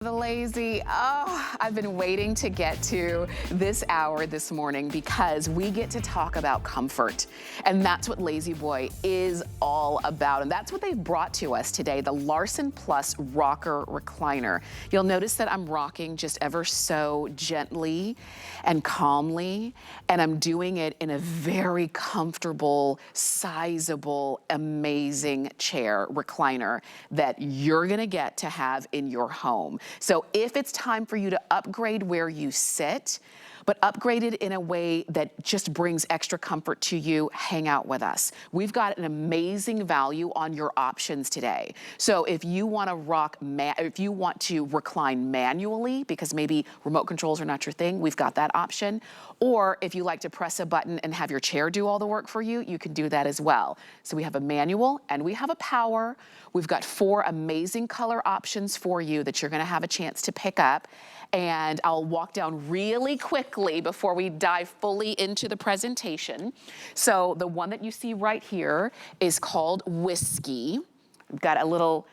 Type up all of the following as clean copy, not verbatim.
The lazy, oh, I've been waiting to get to this hour this morning because we get to talk about comfort. And that's what LaZBoy is all about. And that's what they've brought to us today, the Larson Plus Rocker Recliner. You'll notice that I'm rocking just ever so gently and calmly. And I'm doing it in a very comfortable, sizable, amazing chair recliner that you're gonna get to have in your home. So if it's time for you to upgrade where you sit, but upgrade it in a way that just brings extra comfort to you, hang out with us. We've got an amazing value on your options today. So if you want to recline manually, because maybe remote controls are not your thing, we've got that option. Or if you like to press a button and have your chair do all the work for you, you can do that as well. So we have a manual and we have a power. We've got 4 amazing color options for you that you're gonna have a chance to pick up. And I'll walk down really quickly before we dive fully into the presentation. So the one that you see right here is called Whiskey. We've got a little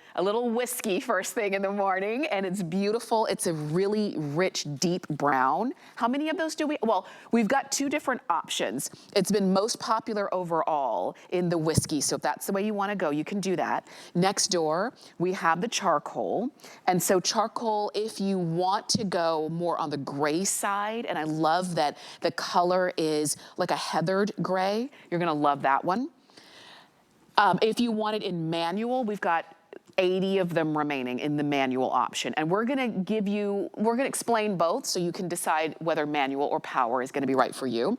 whiskey first thing in the morning, and it's beautiful. It's a really rich, deep brown. How many of those do we? Well, we've got 2 different options. It's been most popular overall in the whiskey, so if that's the way you wanna go, you can do that. Next door, we have the charcoal. And so charcoal, if you want to go more on the gray side, and I love that the color is like a heathered gray, you're gonna love that one. If you want it in manual, we've got 80 of them remaining in the manual option. And we're gonna explain both so you can decide whether manual or power is gonna be right for you.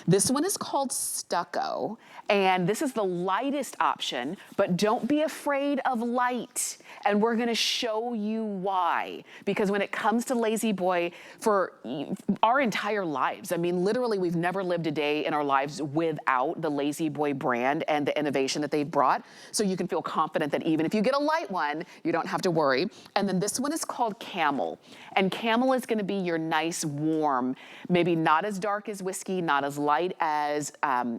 This one is called Stucco, and this is the lightest option, but don't be afraid of light. And we're gonna show you why. Because when it comes to LaZBoy, for our entire lives, I mean, literally we've never lived a day in our lives without the LaZBoy brand and the innovation that they've brought. So you can feel confident that even if you get a light one, you don't have to worry. And then this one is called Camel. And Camel is gonna be your nice warm, maybe not as dark as Whiskey, not as light as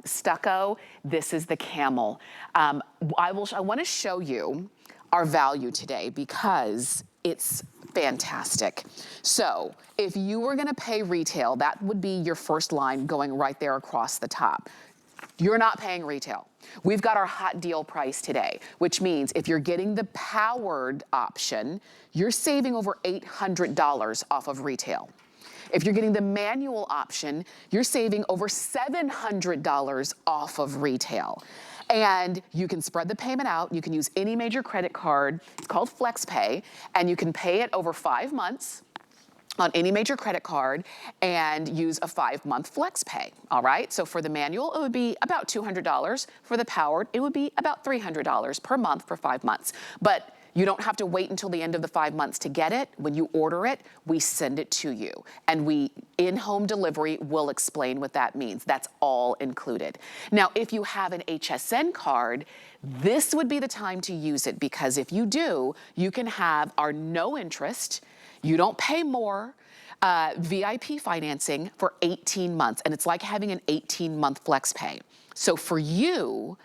Stucco. This is the Camel. I wanna show you our value today because it's fantastic. So if you were gonna pay retail, that would be your first line going right there across the top. You're not paying retail. We've got our hot deal price today, which means if you're getting the powered option, you're saving over $800 off of retail. If you're getting the manual option, you're saving over $700 off of retail. And you can spread the payment out. You can use any major credit card. It's called FlexPay, and you can pay it over 5 months on any major credit card and use a 5-month FlexPay, all right? So for the manual, it would be about $200. For the powered, it would be about $300 per month for 5 months. But you don't have to wait until the end of the 5 months to get it. When you order it, we send it to you. And in-home delivery will explain what that means. That's all included. Now, if you have an HSN card, this would be the time to use it because if you do, you can have our no interest, you don't pay more, VIP financing for 18 months. And it's like having an 18-month FlexPay. So for you,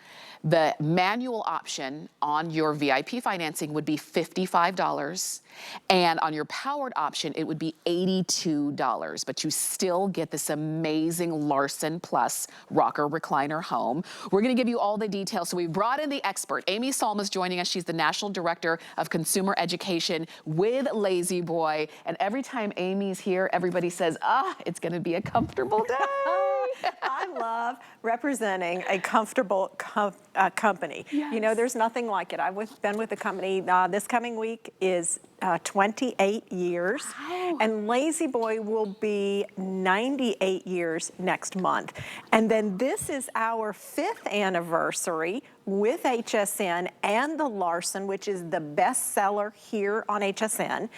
the manual option on your VIP financing would be $55, and on your powered option, it would be $82, but you still get this amazing Larson Plus Rocker Recliner home. We're gonna give you all the details, so we brought in the expert. Amy Salma's joining us. She's the National Director of Consumer Education with LaZBoy, and every time Amy's here, everybody says, it's gonna be a comfortable day. I love representing a comfortable company. Yes. You know, there's nothing like it. I've been with the company, this coming week is 28 years. Wow. And LaZBoy will be 98 years next month. And then this is our 5th anniversary with HSN and the Larson, which is the best seller here on HSN,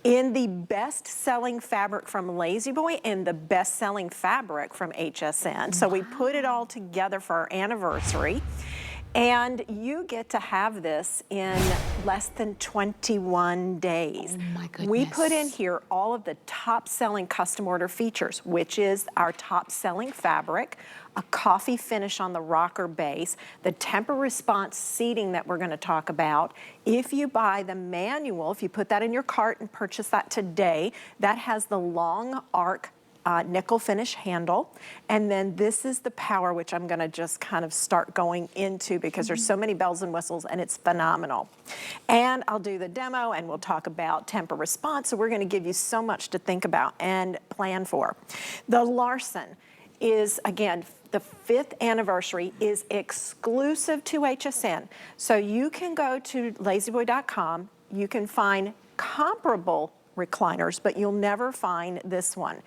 in the best-selling fabric from LaZBoy and the best-selling fabric from HSN. So we put it all together for our anniversary. And you get to have this in less than 21 days. Oh my goodness. We put in here all of the top selling custom order features, which is our top selling fabric, a coffee finish on the rocker base, the TEMPURResponse seating that we're going to talk about. If you buy the manual, if you put that in your cart and purchase that today, that has the long arc nickel finish handle. And then this is the power, which I'm gonna just kind of start going into because there's so many bells and whistles and it's phenomenal. And I'll do the demo and we'll talk about TEMPURResponse. So we're gonna give you so much to think about and plan for. The Larson is, again, the 5th anniversary is exclusive to HSN. So you can go to lazyboy.com, you can find comparable recliners, but you'll never find this one.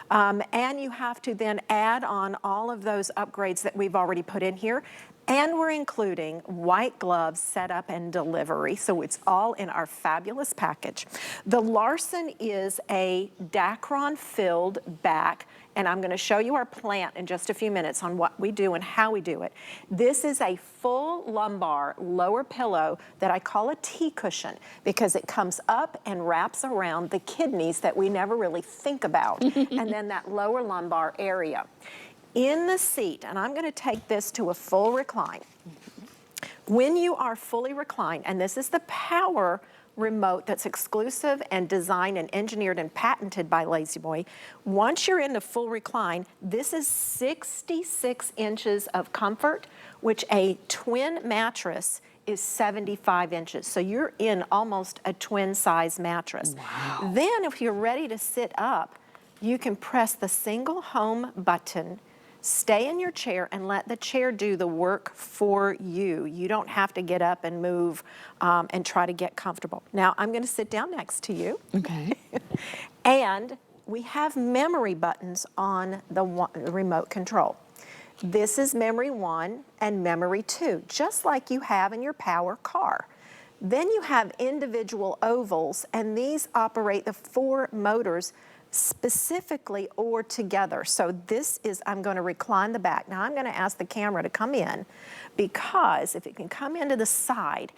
And you have to then add on all of those upgrades that we've already put in here. And we're including white gloves, setup, and delivery. So it's all in our fabulous package. The Larson is a Dacron-filled back, and I'm gonna show you our plant in just a few minutes on what we do and how we do it. This is a full lumbar lower pillow that I call a tea cushion because it comes up and wraps around the kidneys that we never really think about, and then that lower lumbar area. In the seat, and I'm gonna take this to a full recline. When you are fully reclined, and this is the power remote that's exclusive and designed and engineered and patented by LaZBoy. Once you're in the full recline, this is 66 inches of comfort, which a twin mattress is 75 inches. So you're in almost a twin size mattress. Wow. Then if you're ready to sit up, you can press the single home button, stay in your chair and let the chair do the work for you. You don't have to get up and move and try to get comfortable. Now I'm gonna sit down next to you. Okay. And we have memory buttons on the remote control. This is memory 1 and memory 2, just like you have in your power car. Then you have individual ovals, and these operate the 4 motors specifically or together. So this is, I'm going to recline the back. Now I'm going to ask the camera to come in because if it can come into the side,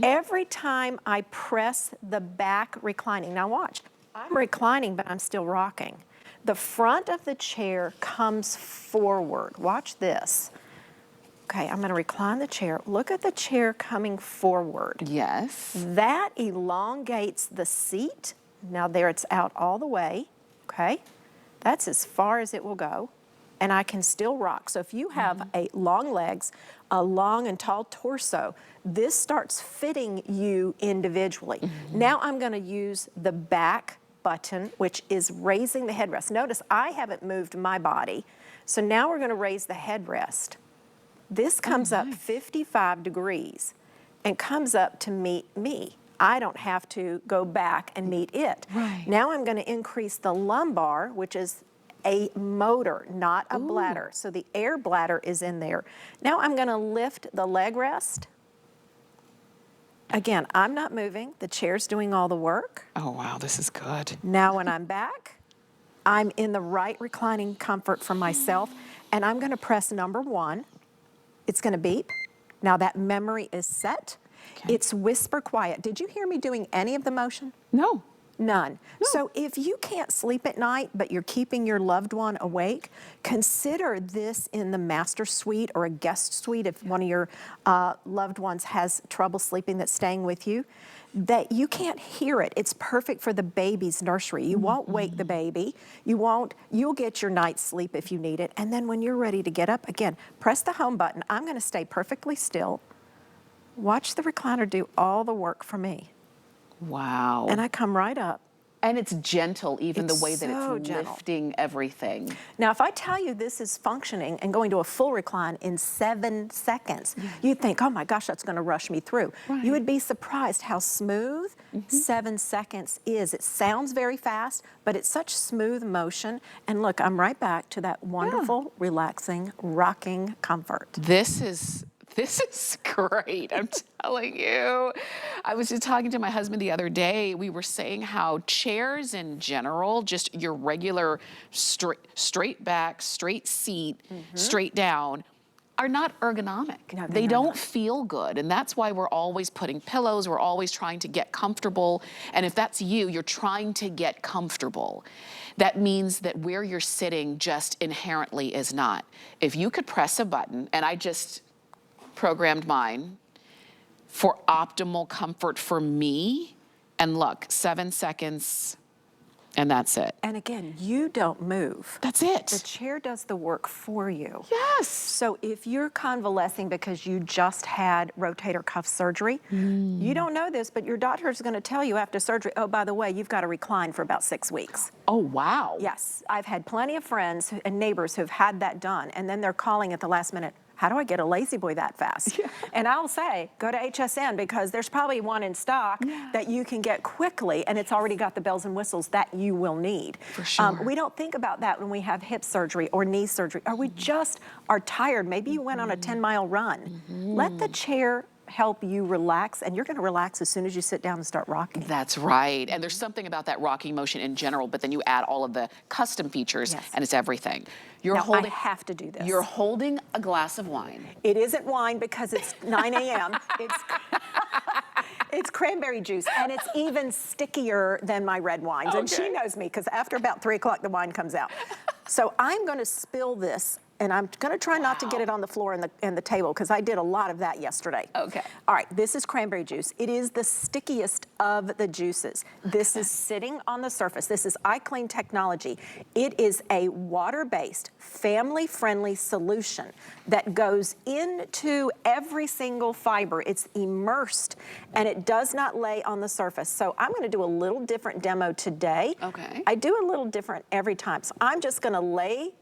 every time I press the back reclining, now watch, I'm reclining but I'm still rocking. The front of the chair comes forward. Watch this. Okay, I'm going to recline the chair. Look at the chair coming forward. Yes. That elongates the seat. Now there it's out all the way, okay? That's as far as it will go, and I can still rock. So if you have a long legs, a long and tall torso, this starts fitting you individually. Now I'm gonna use the back button, which is raising the headrest. Notice I haven't moved my body, so now we're gonna raise the headrest. This comes up 55 degrees and comes up to meet me. I don't have to go back and meet it. Right. Now I'm going to increase the lumbar, which is a motor, not a bladder. So the air bladder is in there. Now I'm going to lift the leg rest. Again, I'm not moving. The chair's doing all the work. Oh, wow, this is good. Now when I'm back, I'm in the right reclining comfort for myself, and I'm going to press number 1. It's going to beep. Now that memory is set. Okay. It's whisper quiet. Did you hear me doing any of the motion? No. None. No. So if you can't sleep at night, but you're keeping your loved one awake, consider this in the master suite or a guest suite if one of your loved ones has trouble sleeping that's staying with you, that you can't hear it. It's perfect for the baby's nursery. You won't wake the baby. You'll get your night's sleep if you need it. And then when you're ready to get up, again, press the home button. I'm gonna stay perfectly still. Watch the recliner do all the work for me. Wow. And I come right up. And it's gentle, even the It's way that so it's gentle. lifting everything. Now, if I tell you this is functioning and going to a full recline in 7 seconds, you'd think, oh my gosh, that's gonna rush me through. Right. You would be surprised how smooth 7 seconds is. It sounds very fast, but it's such smooth motion. And look, I'm right back to that wonderful, relaxing, rocking comfort. This is great, I'm telling you. I was just talking to my husband the other day. We were saying how chairs in general, just your regular straight back, straight seat, straight down, are not ergonomic. No, they they're don't not. feel good. And that's why we're always putting pillows, we're always trying to get comfortable. And if that's you, you're trying to get comfortable. That means that where you're sitting just inherently is not. If you could press a button, and I just programmed mine for optimal comfort for me, and look, 7 seconds, and that's it. And again, you don't move. That's it. The chair does the work for you. Yes. So if you're convalescing because you just had rotator cuff surgery, you don't know this, but your doctor is going to tell you after surgery, oh, by the way, you've got to recline for about 6 weeks. Oh, wow. Yes, I've had plenty of friends and neighbors who've had that done, and then they're calling at the last minute, how do I get a LaZBoy that fast? Yeah. And I'll say, go to HSN because there's probably one in stock that you can get quickly, and it's already got the bells and whistles that you will need. For sure. We don't think about that when we have hip surgery or knee surgery, or we just are tired. Maybe you went on a 10-mile run. Let the chair help you relax, and you're going to relax as soon as you sit down and start rocking. That's right. And there's something about that rocking motion in general, but then you add all of the custom features, and it's everything. You're now, holding, I have to do this. You're holding a glass of wine. It isn't wine because it's 9 a.m. It's cranberry juice, and it's even stickier than my red wines. And she knows me because after about 3 o'clock, the wine comes out. So I'm going to spill this, and I'm going to try not to get it on the floor and the table because I did a lot of that yesterday. Okay. All right, this is cranberry juice. It is the stickiest of the juices. This is sitting on the surface. This is iClean technology. It is a water-based, family-friendly solution that goes into every single fiber. It's immersed, and it does not lay on the surface. So I'm going to do a little different demo today. Okay. I do a little different every time. So I'm just going to lay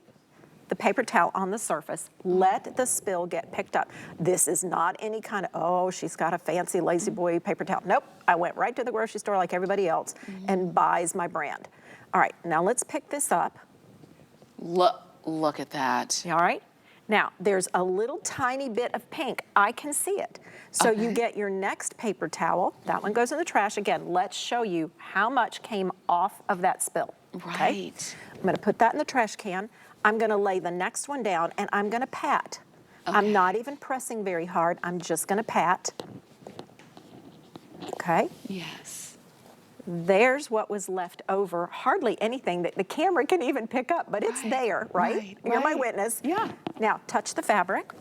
the paper towel on the surface, let the spill get picked up. This is not any kind of, oh, she's got a fancy LaZBoy paper towel. Nope, I went right to the grocery store like everybody else and buys my brand. All right, now let's pick this up. Look at that. All right, now there's a little tiny bit of pink. I can see it. So you get your next paper towel. That one goes in the trash. Again, let's show you how much came off of that spill. Right. Okay? I'm gonna put that in the trash can. I'm going to lay the next one down, and I'm going to pat. I'm not even pressing very hard. I'm just going to pat. Okay? Yes. There's what was left over. Hardly anything that the camera can even pick up, but it's there, right? You're my witness. Yeah. Now, touch the fabric.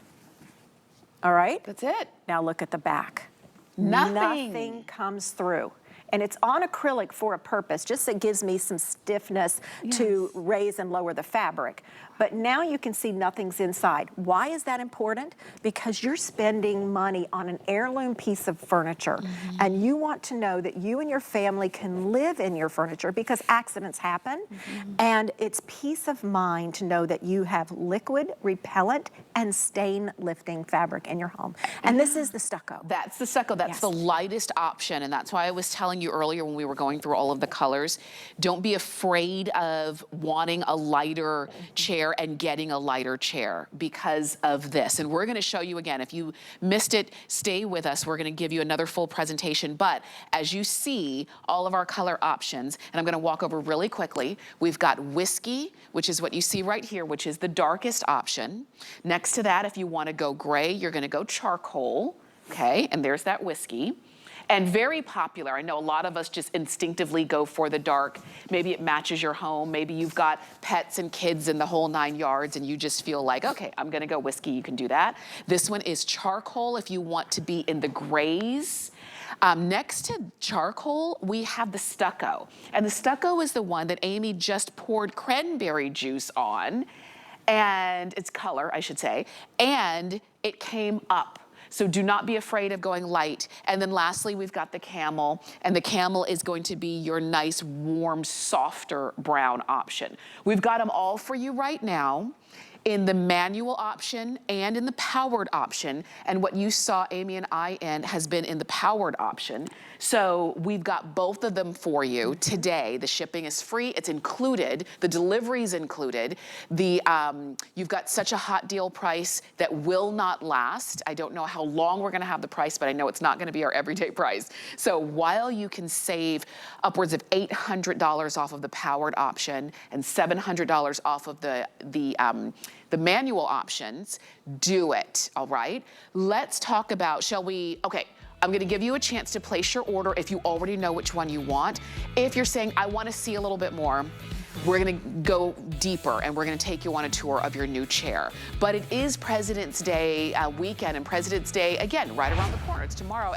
All right? That's it. Now look at the back. Nothing. Nothing comes through. And it's on acrylic for a purpose, just so it gives me some stiffness to raise and lower the fabric. But now you can see nothing's inside. Why is that important? Because you're spending money on an heirloom piece of furniture, and you want to know that you and your family can live in your furniture because accidents happen, and it's peace of mind to know that you have liquid repellent and stain lifting fabric in your home. And this is the stucco. That's the stucco. That's the lightest option. And that's why I was telling you earlier when we were going through all of the colors, don't be afraid of wanting a lighter chair and getting a lighter chair because of this. And we're going to show you again. If you missed it, stay with us. We're going to give you another full presentation. But as you see, all of our color options, and I'm going to walk over really quickly. We've got whiskey, which is what you see right here, which is the darkest option. Next to that, if you want to go gray, you're going to go charcoal. Okay, and there's that whiskey. And very popular. I know a lot of us just instinctively go for the dark. Maybe it matches your home. Maybe you've got pets and kids in the whole 9 yards and you just feel like, okay, I'm gonna go whiskey, you can do that. This one is charcoal if you want to be in the grays. Next to charcoal, we have the stucco. And the stucco is the one that Amy just poured cranberry juice on, and it's color, I should say, and it came up. So do not be afraid of going light. And then lastly, we've got the camel, and the camel is going to be your nice, warm, softer brown option. We've got them all for you right now in the manual option and in the powered option. And what you saw Amy and I in has been in the powered option. So we've got both of them for you today. The shipping is free, it's included, the delivery's included. You've got such a hot deal price that will not last. I don't know how long we're gonna have the price, but I know it's not gonna be our everyday price. So while you can save upwards of $800 off of the powered option and $700 off of the the manual options, do it, all right? Let's talk about, okay, I'm gonna give you a chance to place your order if you already know which one you want. If you're saying, I wanna see a little bit more, we're gonna go deeper and we're gonna take you on a tour of your new chair. But it is President's Day weekend, and President's Day, again, right around the corner. It's tomorrow.